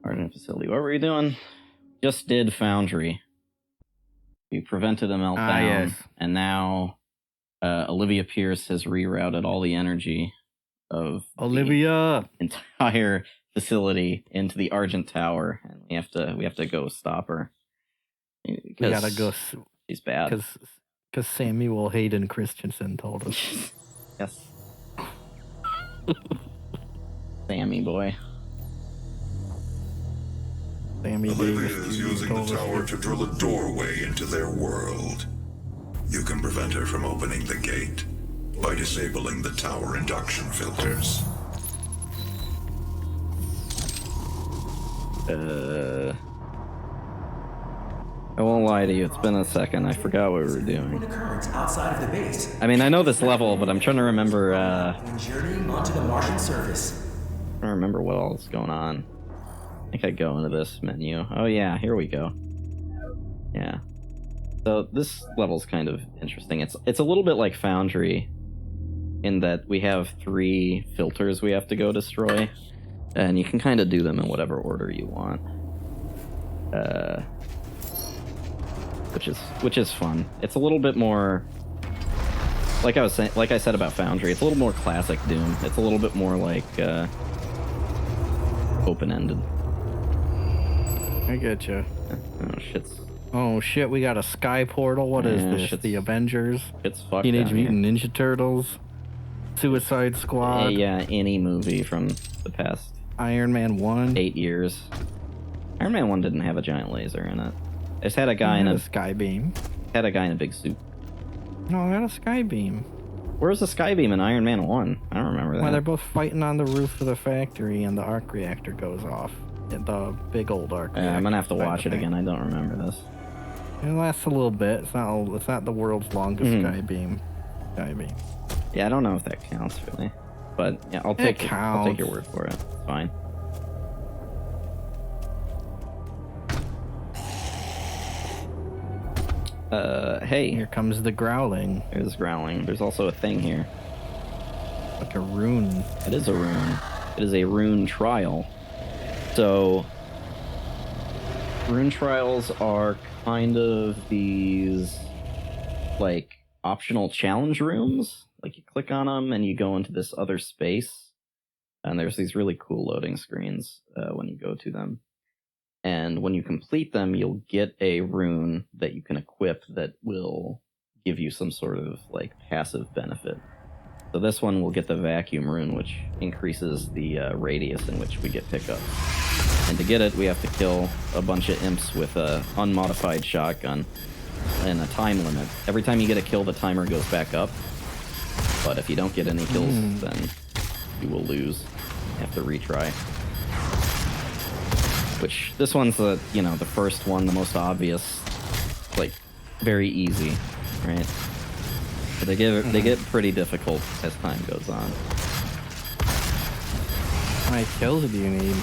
Argent facility. What were you doing? Just did foundry. You prevented a meltdown, yes. and now Olivia Pierce has rerouted all the energy of Olivia the entire facility into the Argent Tower, and we have to go stop her. We gotta go. She's bad. Because Samuel Hayden Christensen told us. Yes. Sammy boy. Sammy Olivia Davis is using the tower to drill a doorway into their world. You can prevent her from opening the gate by disabling the tower induction filters. I won't lie to you, it's been a second. I forgot what we were doing. Occurrence outside of the base. I mean, I know this level, but I'm trying to remember, When journeying onto the Martian surface. I don't remember what all is going on. I think I go into this menu. Oh yeah, here we go. Yeah. So this level's kind of interesting. It's a little bit like Foundry in that we have 3 filters we have to go destroy, and you can kind of do them in whatever order you want. Which is fun. It's a little bit more, like I said about Foundry, it's a little more classic Doom. It's a little bit more like open-ended. I get you. Oh, Oh shit, we got a sky portal. What is this? shit's- The Avengers? It's fucked Teenage down here. Mutant Ninja Turtles? Suicide Squad? Yeah, any movie from the past Iron Man 1? 8 years. Iron Man 1 didn't have a giant laser in it. It just had a guy in a sky beam. big suit. No, I got a sky beam. Where's the skybeam in Iron Man 1? I don't remember that. Well, they're both fighting on the roof of the factory, and the arc reactor goes off. The big old arc reactor. I'm gonna have to watch it again. I don't remember this. It lasts a little bit. It's not the world's longest sky beam. Yeah, I don't know if that counts really, but yeah, I'll take your word for it. It's fine. Hey. Here comes the growling. There's growling. There's also a thing here. Like a rune. It is a rune. It is a rune trial. So, rune trials are kind of these, like, optional challenge rooms. Like, you click on them and you go into this other space. And there's these really cool loading screens when you go to them. And when you complete them, you'll get a rune that you can equip that will give you some sort of, like, passive benefit. So this one will get the vacuum rune, which increases the radius in which we get pickups. And to get it, we have to kill a bunch of imps with a unmodified shotgun and a time limit. Every time you get a kill, the timer goes back up. But if you don't get any kills, then you will lose. You have to retry. Which, this one's the first one, the most obvious, like, very easy, right? But they get pretty difficult as time goes on. How many kills do you need?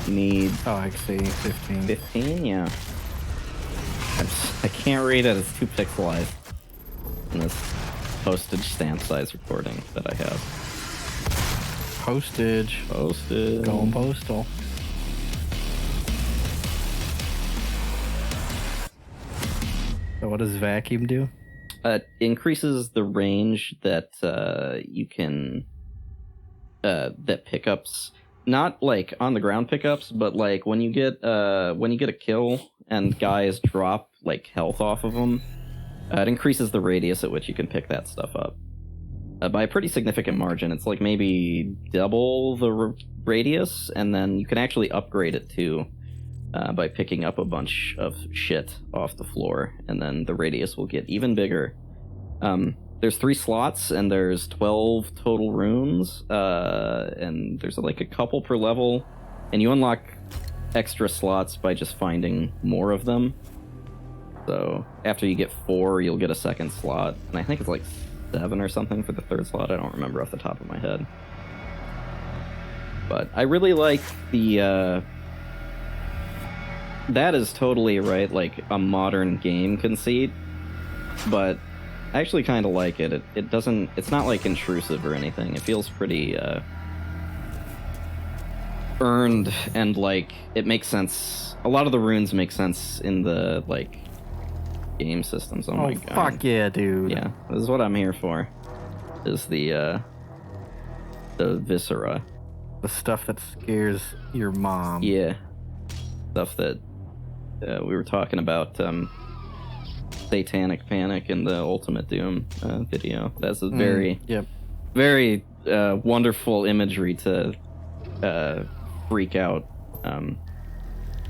You need... Oh, I see. 15. 15? Yeah. I can't read it. It's too pixelized in this postage stamp size recording that I have. Postage. Going postal. So what does vacuum do? It increases the range that you can... that pickups... Not, like, on the ground pickups, but, like, when you get a kill and guys drop, like, health off of them, it increases the radius at which you can pick that stuff up. By a pretty significant margin. It's, like, maybe double the radius, and then you can actually upgrade it, too, by picking up a bunch of shit off the floor, and then the radius will get even bigger. There's 3 slots, and there's 12 total runes, and there's like a couple per level, and you unlock extra slots by just finding more of them. So after you get 4, you'll get a second slot, and I think it's like 7 or something for the 3rd slot. I don't remember off the top of my head. But I really like the... that is totally, right, like a modern game conceit, but I actually kind of like it. It doesn't... It's not, like, intrusive or anything. It feels pretty earned, and like it makes sense. A lot of the runes make sense in the like game systems. Oh my god! Fuck yeah, dude! Yeah, this is what I'm here for. Is the viscera, the stuff that scares your mom. Yeah, stuff that we were talking about. Satanic Panic in the Ultimate Doom video. That's a very, very wonderful imagery to freak out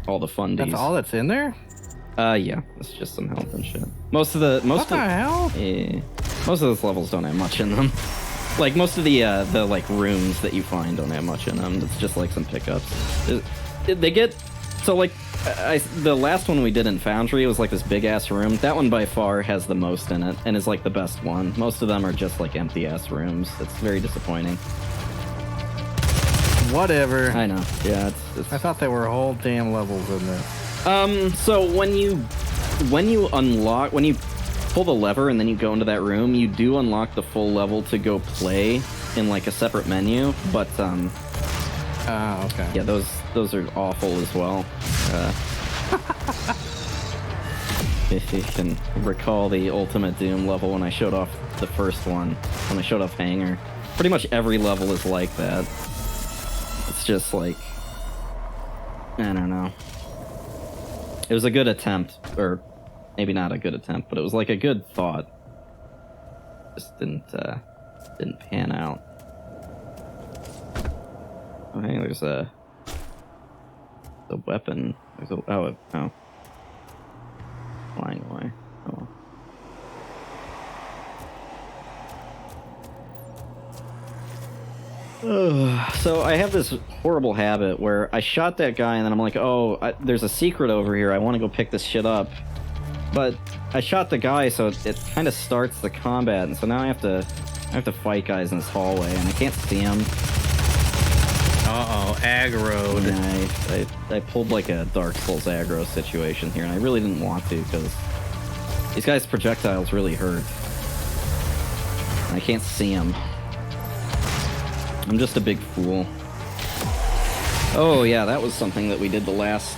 all the fundies. That's all that's in there? Yeah, it's just some health and shit. Most of the hell? Yeah, most of those levels don't have much in them. Like most of the like rooms that you find don't have much in them. It's just like some pickups. They get so like. The last one we did in Foundry was like this big ass room. That one by far has the most in it and is like the best one. Most of them are just like empty ass rooms. It's very disappointing. Whatever. I know. Yeah, it's... I thought there were whole damn levels in this. So when you pull the lever and then you go into that room, you do unlock the full level to go play in like a separate menu, but okay. Yeah, those are awful as well. If you can recall the Ultimate Doom level when I showed off the first one, when I showed off Hangar, pretty much every level is like that. It's just like, I don't know. It was a good attempt, or maybe not a good attempt, but it was like a good thought. Just didn't pan out. Oh, hey, there's a weapon. There's a oh, flying away. Oh. So I have this horrible habit where I shot that guy and then I'm like, oh, there's a secret over here. I want to go pick this shit up. But I shot the guy, so it kind of starts the combat, and so now I have to fight guys in this hallway, and I can't see them. Uh-oh, aggroed. Yeah, I pulled like a Dark Souls aggro situation here, and I really didn't want to, because these guys' projectiles really hurt. And I can't see them. I'm just a big fool. Oh yeah, that was something that we did the last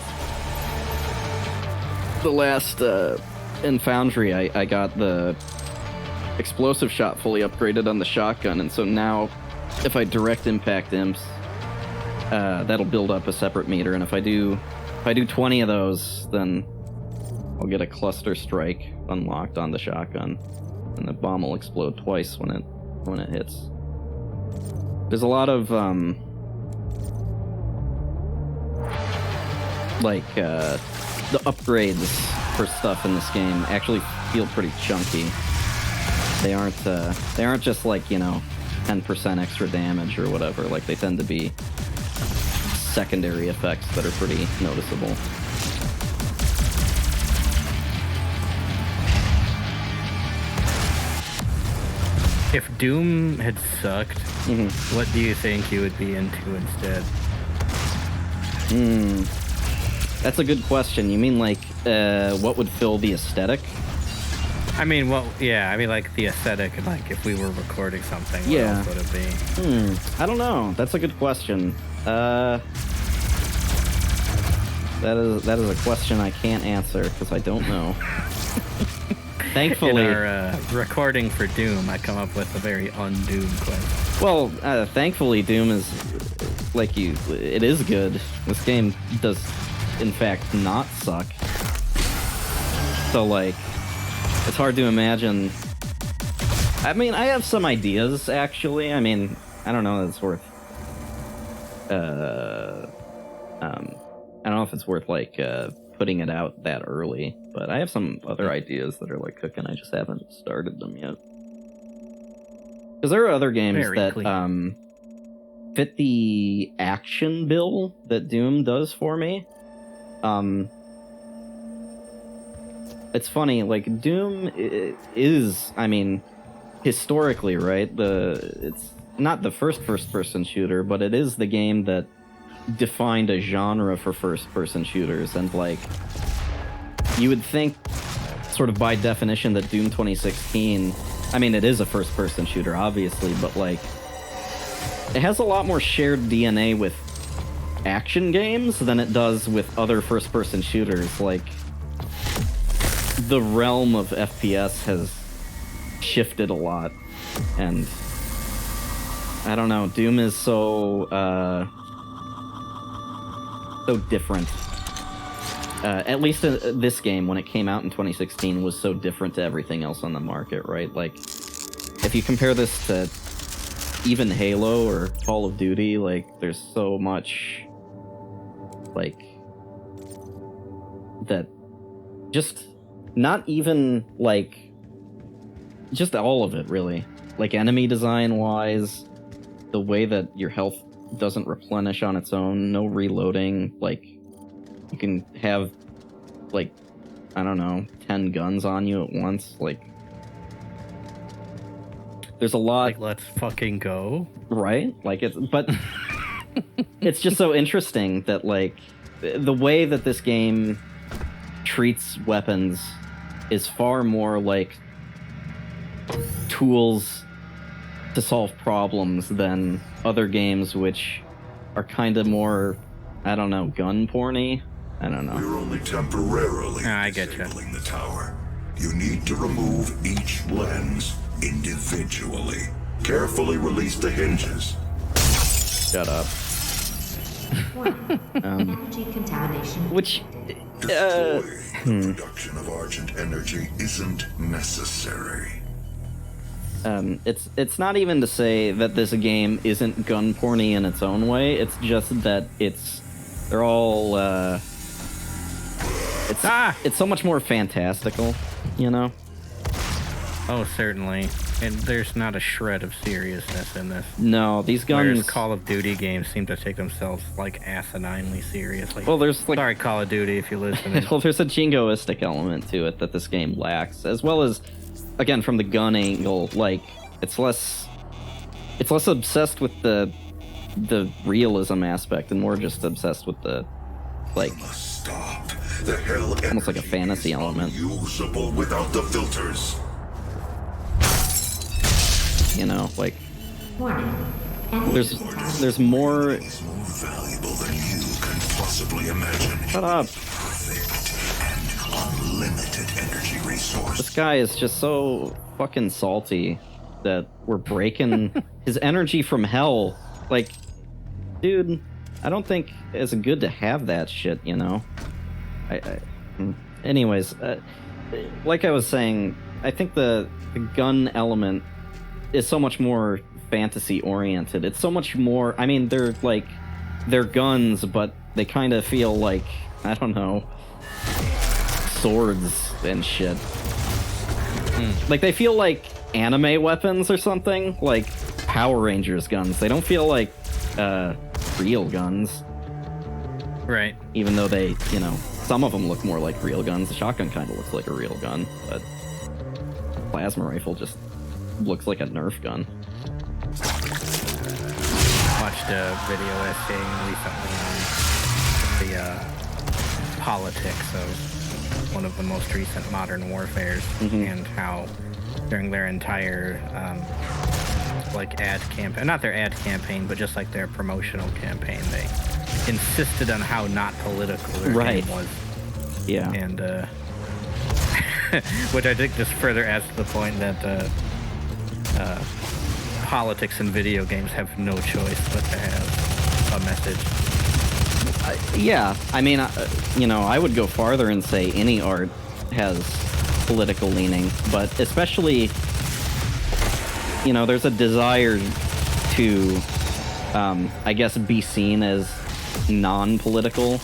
in Foundry. I got the explosive shot fully upgraded on the shotgun, and so now if I direct impact imps, that'll build up a separate meter, and if I do 20 of those, then I'll get a cluster strike unlocked on the shotgun, and the bomb will explode twice when it hits. There's a lot of the upgrades for stuff in this game actually feel pretty chunky. They aren't just like, 10% extra damage or whatever. Like, they tend to be secondary effects that are pretty noticeable. If Doom had sucked, what do you think you would be into instead? That's a good question. You mean like what would fill the aesthetic? I mean, like the aesthetic, and like if we were recording something, what else would it be? I don't know. That's a good question. That is a question I can't answer because I don't know. Thankfully, in our recording for Doom, I come up with a very un-Doom question. Well, thankfully, Doom is it is good. This game does, in fact, not suck. So, like, it's hard to imagine. I mean, I have some ideas, actually. I mean, I don't know if it's worth. I don't know if it's worth putting it out that early, but I have some other ideas that are like cooking. I just haven't started them yet. Because there are other games that fit the action bill that Doom does for me. It's funny, like Doom is, I mean, historically, right? It's not the first-person shooter, but it is the game that defined a genre for first-person shooters, and like you would think sort of by definition that Doom 2016, I mean, it is a first-person shooter obviously, but like it has a lot more shared DNA with action games than it does with other first-person shooters. Like, the realm of FPS has shifted a lot, and I don't know, Doom is so different. At least this game, when it came out in 2016, was so different to everything else on the market, right? Like, if you compare this to even Halo or Call of Duty, like, there's so much, like, that just, not even, like, just all of it, really. Like, enemy design-wise, the way that your health doesn't replenish on its own, no reloading, like, you can have, like, I don't know, 10 guns on you at once, like, there's a lot... Like, let's fucking go. Right? Like, but it's just so interesting that, like, the way that this game treats weapons is far more like tools to solve problems than other games which are kind of more, I don't know, gun porny. I don't know. We're only temporarily I get you. disabling the tower. You need to remove each lens individually. Carefully release the hinges. Shut up. Energy contamination. Which, Destroy the production of Argent energy isn't necessary. it's not even to say that this game isn't gun porny in its own way. It's just that they're all it's so much more fantastical, you know. Oh, certainly. And there's not a shred of seriousness in this. No, these guns. Whereas Call of Duty games seem to take themselves like asininely seriously. Well, there's like. Sorry, Call of Duty, if you're listening. Well, there's a jingoistic element to it that this game lacks, as well as, again, from the gun angle, like it's less obsessed with the realism aspect and more just obsessed with the, like, Stop. The hell almost like a fantasy element. Usable without the filters. You know, like Warning. there's more. It's more valuable than you can possibly imagine. Shut up. Perfect and unlimited energy resource. This guy is just so fucking salty that we're breaking his energy from hell. Like, dude, I don't think it's good to have that shit, you know? Anyways, like I was saying, I think the gun element is so much more fantasy oriented. It's so much more, I mean, they're guns, but they kind of feel like, I don't know, swords and shit. Like, they feel like anime weapons or something, like Power Rangers guns. They don't feel like real guns. Right. Even though they, you know, some of them look more like real guns. The shotgun kind of looks like a real gun, but plasma rifle just looks like a Nerf gun. Watched a video essay recently on the politics of one of the most recent modern warfares, and how during their entire like ad campaign, not their ad campaign, but just like their promotional campaign, they insisted on how not political their game was. Yeah. And which I think just further adds to the point that politics in video games have no choice but to have a message. Yeah, I mean, you know, I would go farther and say any art has political leaning, but especially, you know, there's a desire to, I guess, be seen as non-political,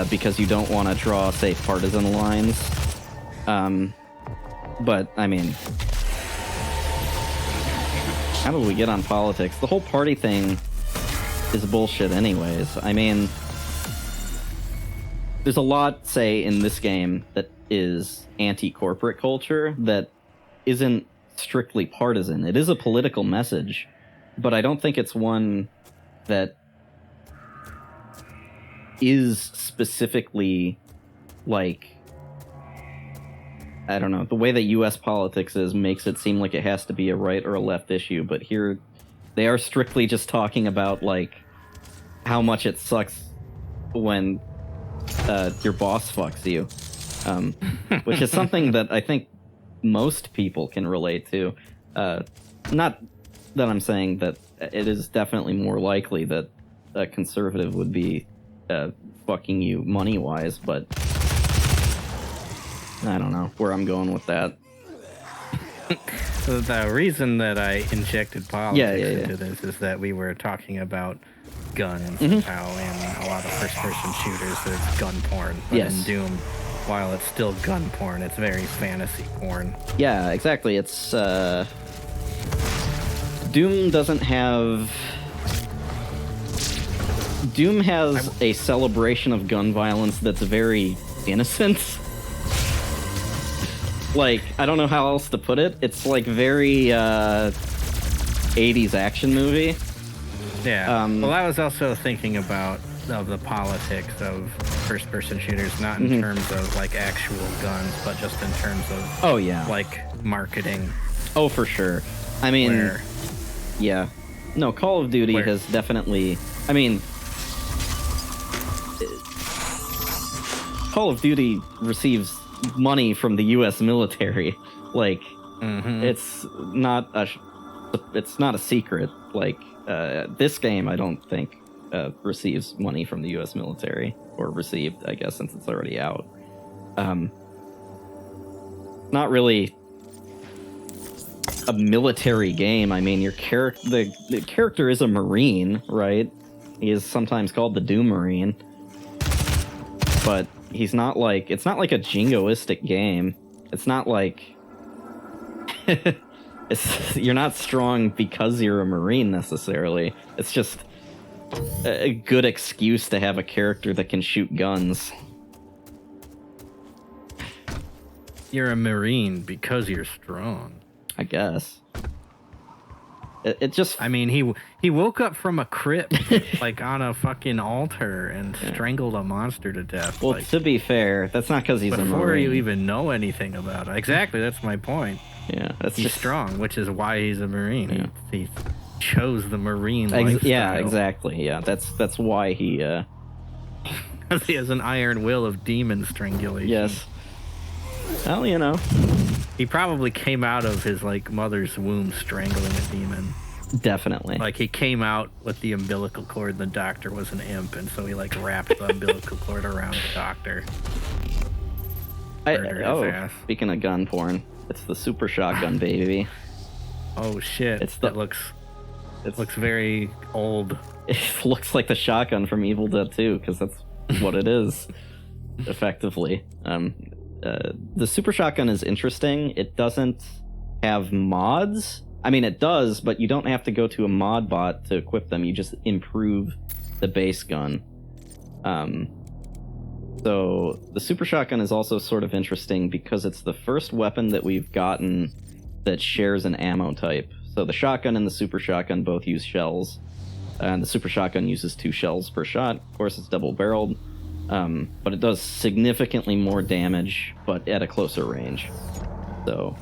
because you don't want to draw, say, partisan lines. But, I mean, how did we get on politics? The whole party thing is bullshit anyways. I mean, there's a lot, say, in this game that is anti-corporate culture that isn't strictly partisan. It is a political message, but I don't think it's one that is specifically, like, I don't know, the way that US politics is makes it seem like it has to be a right or a left issue, but here they are strictly just talking about, like, how much it sucks when your boss fucks you, which is something that I think most people can relate to. Not that I'm saying that it is definitely more likely that a conservative would be fucking you money-wise, but I don't know where I'm going with that. So the reason that I injected politics Yeah. into this is that we were talking about guns and how in a lot of first-person shooters there's gun porn. But in Doom, while it's still gun porn, it's very fantasy porn. Yeah, exactly. It's Doom doesn't have... Doom has a celebration of gun violence that's very innocent. Like, I don't know how else to put it. It's like very 80s action movie. Yeah. Well, I was also thinking about the politics of first-person shooters, not in terms of like actual guns, but just in terms of like marketing. Oh, for sure. I mean, yeah. No, Call of Duty has definitely... I mean, Call of Duty receives money from the U.S. military. Like, it's not a secret. Like, this game, I don't think receives money from the U.S. military, or received, I guess, since it's already out. Not really a military game. I mean, the character is a Marine, right? He is sometimes called the Doom Marine, but he's not like... It's not like a jingoistic game. It's not like... you're not strong because you're a Marine, necessarily. It's just a good excuse to have a character that can shoot guns. You're a Marine because you're strong. I guess. It just... I mean, he woke up from a crypt, like, on a fucking altar and strangled a monster to death. Well, like, to be fair, that's not because he's a Marine. Before you even know anything about it. Exactly, that's my point. Yeah, he's strong, which is why he's a Marine. Yeah. He chose the Marine lifestyle. Yeah, exactly. Yeah, that's why he... He has an iron will of demon strangulation. Yes. Well, you know. He probably came out of his, like, mother's womb strangling a demon. Definitely. Like, he came out with the umbilical cord, and the doctor was an imp, and so he, like, wrapped the umbilical cord around the doctor. Speaking of gun porn, it's the super shotgun, baby. Oh, shit. It looks very old. It looks like the shotgun from Evil Dead 2, because that's what it is, effectively. The super shotgun is interesting. It doesn't have mods. I mean, it does, but you don't have to go to a mod bot to equip them. You just improve the base gun. So the super shotgun is also sort of interesting because it's the first weapon that we've gotten that shares an ammo type. So the shotgun and the super shotgun both use shells, and the super shotgun uses 2 shells per shot. Of course, it's double-barreled. But it does significantly more damage, but at a closer range. So,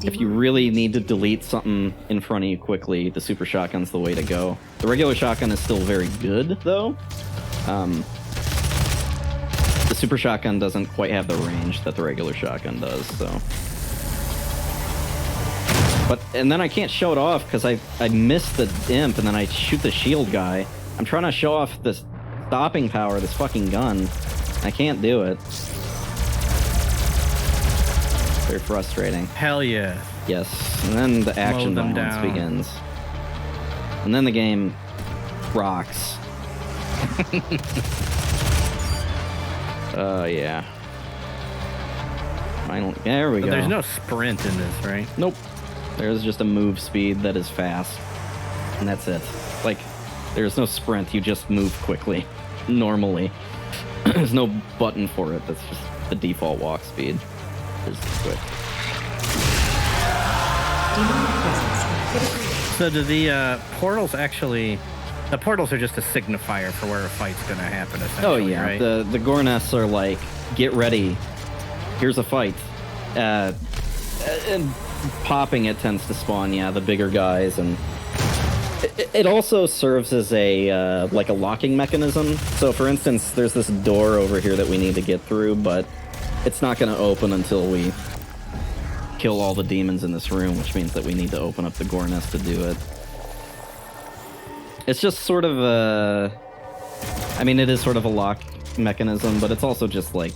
if you really need to delete something in front of you quickly, the super shotgun's the way to go. The regular shotgun is still very good, though. The super shotgun doesn't quite have the range that the regular shotgun does, so... And then I can't show it off because I missed the imp, and then I shoot the shield guy. I'm trying to show off this stopping power, this fucking gun. I can't do it. Very frustrating. Hell yeah. Yes. And then the action violence begins. And then the game rocks. Yeah. There we go. There's no sprint in this, right? Nope. There's just a move speed that is fast. And that's it. Like, there's no sprint, you just move quickly. Normally. There's no button for it, that's just the default walk speed. It's quick. So do the portals actually... The portals are just a signifier for where a fight's gonna happen, essentially, oh yeah, right? The Gornests are like, get ready, here's a fight. And popping it tends to spawn, the bigger guys, and It also serves as a like a locking mechanism. So, for instance, there's this door over here that we need to get through, but it's not going to open until we kill all the demons in this room, which means that we need to open up the gore nest to do it. It's just sort of a... I mean, it is sort of a lock mechanism, but it's also just like...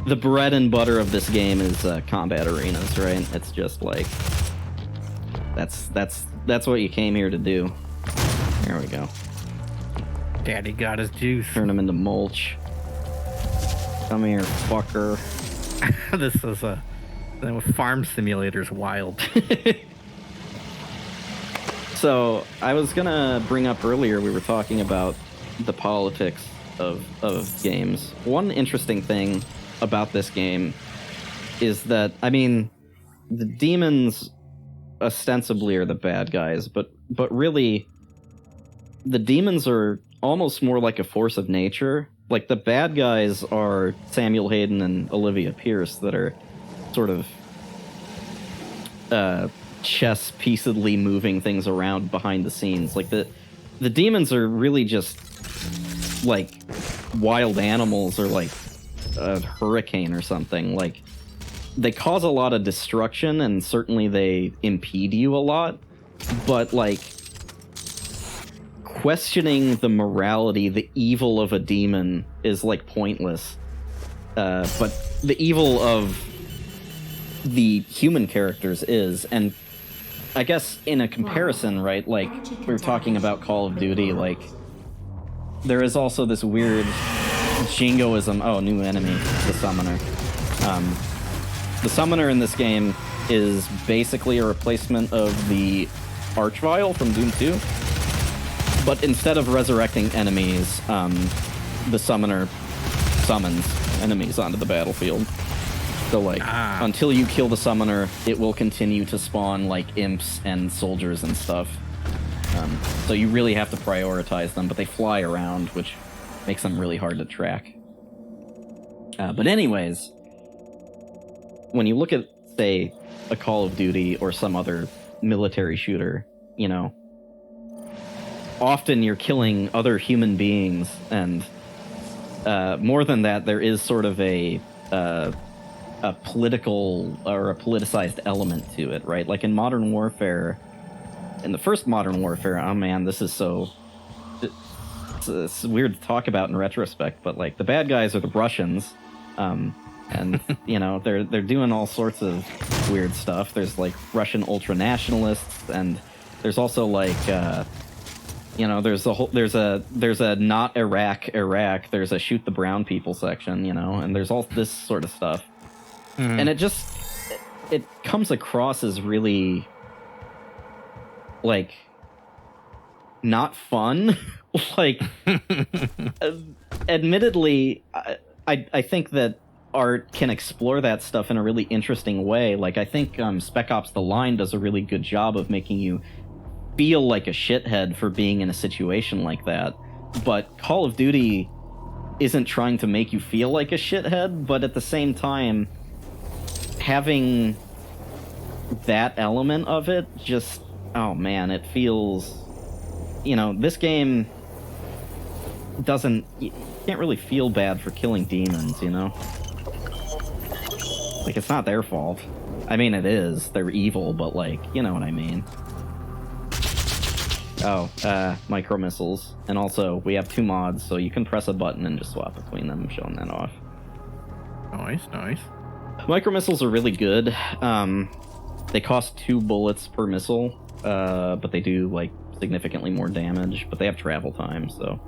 The bread and butter of this game is combat arenas, right? It's just like... That's what you came here to do. There we go. Daddy got his juice. Turn him into mulch. Come here, fucker. This is a farm simulator's wild. So, I was gonna bring up earlier, we were talking about the politics of games. One interesting thing about this game is that, I mean, the demons ostensibly are the bad guys, but really, the demons are almost more like a force of nature. Like, the bad guys are Samuel Hayden and Olivia Pierce that are sort of chess-piecedly moving things around behind the scenes. Like, the demons are really just like wild animals or like a hurricane or something. Like, they cause a lot of destruction and certainly they impede you a lot, but like questioning the morality, the evil of a demon is like pointless. But the evil of the human characters is, and I guess in a comparison, right, like we were talking about Call of Duty, like there is also this weird jingoism. Oh, new enemy, the summoner. The summoner in this game is basically a replacement of the Archvile from Doom 2, but instead of resurrecting enemies, the summoner summons enemies onto the battlefield. So, like, until you kill the summoner, it will continue to spawn, like, imps and soldiers and stuff. So you really have to prioritize them, but they fly around, which makes them really hard to track. But anyways, when you look at, say, a Call of Duty or some other military shooter, you know, often you're killing other human beings, and more than that, there is sort of a political or a politicized element to it, right? Like in Modern Warfare, in the first Modern Warfare, oh man, this is so... It's weird to talk about in retrospect, but like the bad guys are the Russians, and you know they're doing all sorts of weird stuff. There's like Russian ultranationalists, and there's also like you know there's a not Iraq. There's a shoot the brown people section, you know, and there's all this sort of stuff, and it comes across as really like not fun. Like, admittedly, I think that art can explore that stuff in a really interesting way. Like, I think Spec Ops The Line does a really good job of making you feel like a shithead for being in a situation like that. But Call of Duty isn't trying to make you feel like a shithead, but at the same time, having that element of it just, oh man, it feels... You know, this game doesn't... You can't really feel bad for killing demons, you know? Like, it's not their fault. I mean, it is. They're evil, but, like, you know what I mean. Oh, micro missiles. And also, we have 2 mods, so you can press a button and just swap between them. I'm showing that off. Nice, nice. Micro missiles are really good. They cost 2 bullets per missile, but they do, like, significantly more damage, but they have travel time, so...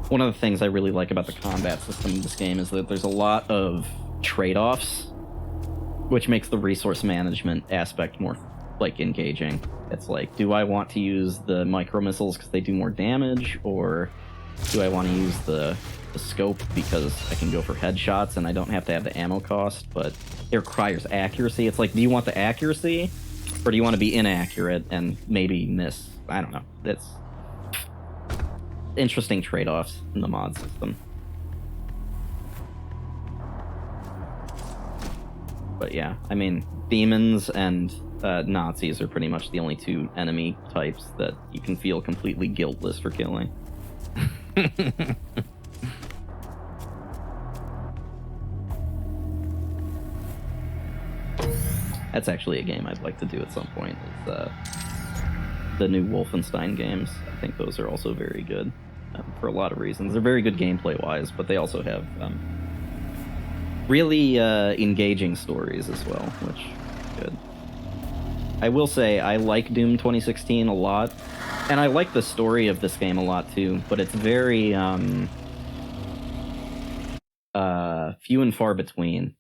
One of the things I really like about the combat system in this game is that there's a lot of trade-offs, which makes the resource management aspect more, like, engaging. It's like, do I want to use the micro-missiles because they do more damage, or do I want to use the scope because I can go for headshots and I don't have to have the ammo cost, but it requires accuracy? It's like, do you want the accuracy, or do you want to be inaccurate and maybe miss? I don't know. It's interesting trade-offs in the mod system. But yeah, I mean, demons and Nazis are pretty much the only two enemy types that you can feel completely guiltless for killing. That's actually a game I'd like to do at some point. Is the new Wolfenstein games. I think those are also very good for a lot of reasons. They're very good gameplay-wise, but they also have really engaging stories as well, which is good. I will say I like Doom 2016 a lot, and I like the story of this game a lot too, but it's very few and far between.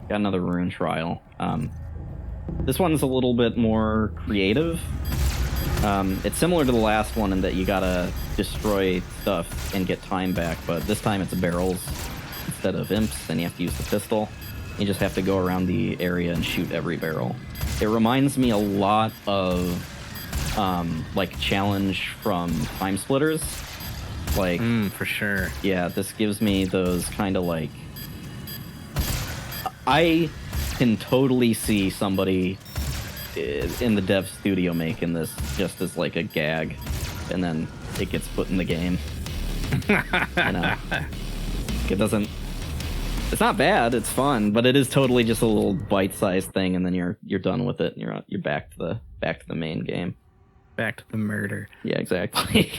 Got another rune trial. This one's a little bit more creative. It's similar to the last one in that you gotta destroy stuff and get time back, but this time it's barrels instead of imps, and you have to use the pistol. You just have to go around the area and shoot every barrel. It reminds me a lot of like Challenge from Time Splitters. Like, for sure. Yeah, this gives me those kind of like... I can totally see somebody in the dev studio making this just as like a gag, and then it gets put in the game. You know, it doesn't. It's not bad. It's fun, but it is totally just a little bite-sized thing, and then you're done with it, and you're back to the main game. Back to the murder. Yeah, exactly.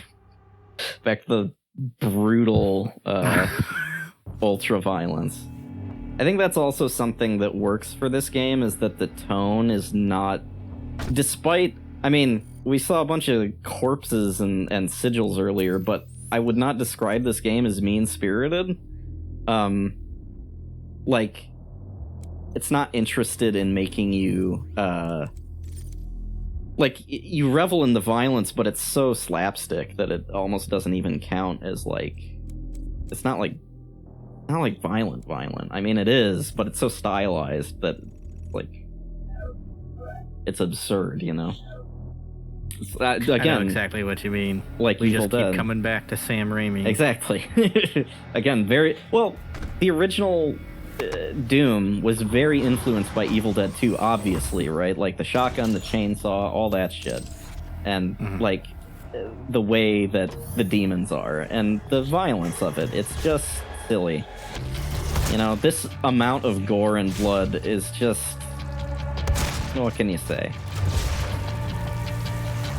Back to the brutal ultra violence. I think that's also something that works for this game, is that the tone is not... Despite... I mean, we saw a bunch of corpses and sigils earlier, but I would not describe this game as mean-spirited. Like, it's not interested in making you... like, you revel in the violence, but it's so slapstick that it almost doesn't even count as, like... It's not like violent. I mean, it is, but it's so stylized that, like, it's absurd, you know? It's, again, I know exactly what you mean. Like we Evil just keep Dead. coming back to Sam Raimi. Exactly. Again, very... Well, the original Doom was very influenced by Evil Dead 2, obviously, right? Like, the shotgun, the chainsaw, all that shit. And, like, the way that the demons are, and the violence of it. It's just silly. You know, this amount of gore and blood is just... What can you say?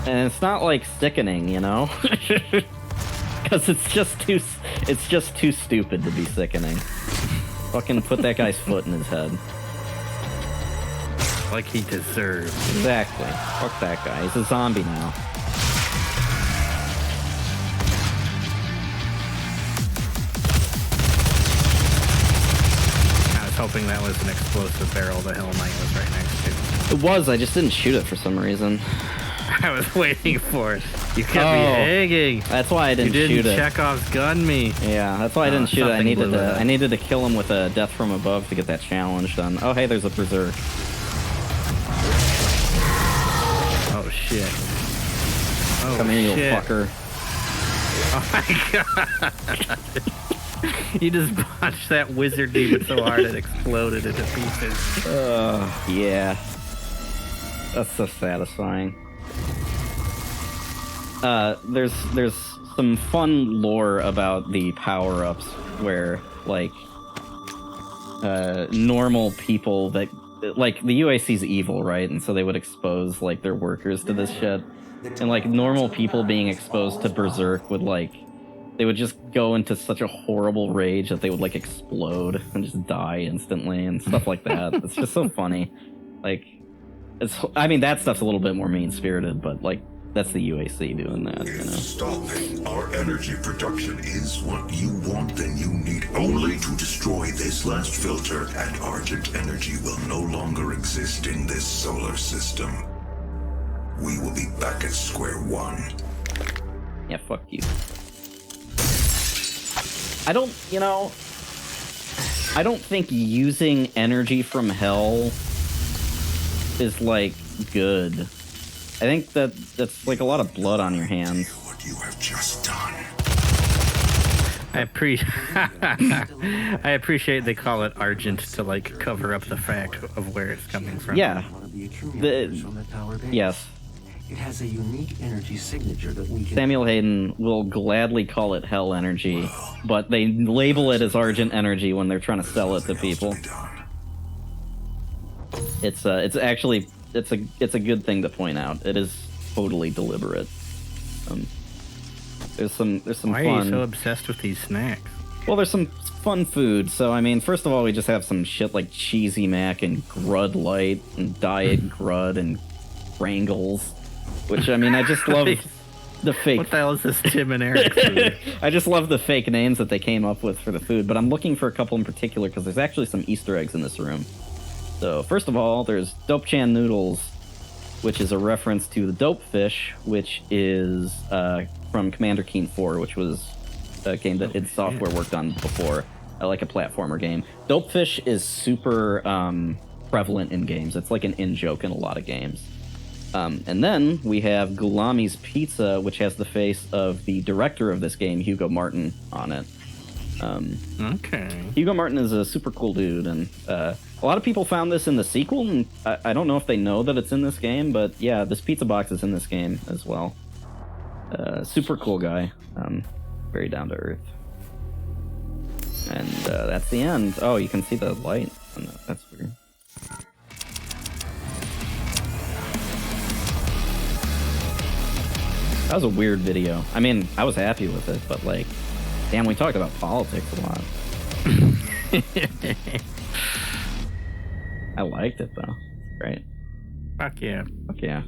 And it's not, like, sickening, you know? Because it's just too stupid to be sickening. Fucking put that guy's foot in his head. Like he deserves. Exactly. Fuck that guy. He's a zombie now. Hoping that was an explosive barrel the Hell Knight was right next to. It was, I just didn't shoot it for some reason. I was waiting for it. You kept me hanging. That's why I didn't shoot it. You didn't Chekhov's gun me. Yeah, that's why I didn't shoot it. I needed to kill him with a death from above to get that challenge done. Oh, hey, there's a berserk. Oh, shit. Oh, come here, you fucker. Oh, my God. You just punched that wizard demon so hard it exploded into pieces. Yeah. That's so satisfying. There's some fun lore about the power-ups where, like, normal people that... Like, the UAC's evil, right? And so they would expose, like, their workers to this shit. And, like, normal people being exposed to Berserk would, like... They would just go into such a horrible rage that they would, like, explode and just die instantly and stuff like that. It's just so funny. Like, I mean, that stuff's a little bit more mean-spirited, but, like, that's the UAC doing that, you know? If stopping our energy production is what you want, then you need only to destroy this last filter, and Argent energy will no longer exist in this solar system. We will be back at square one. Yeah, fuck you. I don't think using energy from hell is, like, good. I think that's like a lot of blood on your hands. What you have just done. I appreciate they call it Argent to like cover up the fact of where it's coming from. Yeah. One of the The- accumulators from the tower base. Yes. It has a unique energy signature that we can... Samuel Hayden will gladly call it Hell Energy, but they label it as Argent Energy when they're trying to sell it to people. It's actually it's a good thing to point out. It is totally deliberate. There's some Why fun. are you so obsessed with these snacks? Well, there's some fun food. So I mean, first of all, we just have some shit like Cheesy Mac and Grud Light and Diet Grud and Wrangles, which I mean, I just love the fake. What the hell is this Tim and Eric food? I just love the fake names that they came up with for the food, but I'm looking for a couple in particular because there's actually some Easter eggs in this room. So first of all, there's Dope Chan Noodles, which is a reference to the Dope Fish, which is from Commander Keen 4, which was a game that id Software worked on before, like a platformer game. Dope Fish is super prevalent in games. It's like an in-joke in a lot of games. And then we have Gulami's Pizza, which has the face of the director of this game, Hugo Martin, on it. Okay. Hugo Martin is a super cool dude, and a lot of people found this in the sequel, and I don't know if they know that it's in this game, but yeah, this pizza box is in this game as well. Super cool guy. Very down to earth. And that's the end. Oh, you can see the light. That's weird. That was a weird video. I mean, I was happy with it, but like, damn, we talked about politics a lot. I liked it though. Great. Fuck yeah. Fuck yeah.